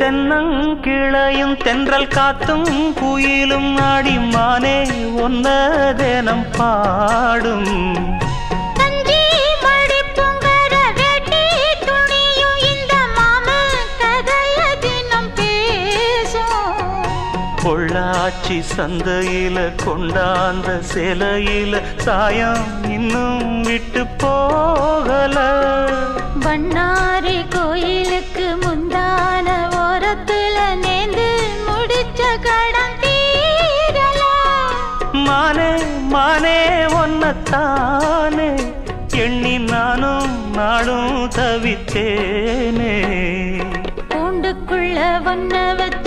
தென்னங்கிளையும் தென்றல் காத்தும் குயிலும் ஆடிமானே ஒன்ன தினம் பாடும் பொள்ளாச்சி சந்தையில கொண்டாந்த சிலையில சாயம் இன்னும் விட்டு போகல பண்ணாரி கோயிலுக்கு முந்தான ஓரத்துல நேர்ந்து முடிச்ச கடன் தீரல மானே மானே ஒன்னத்தானே எண்ணி நானும் நாடும் தவித்தேனே கூண்டுக்குள்ள ஒன்ன வச்சு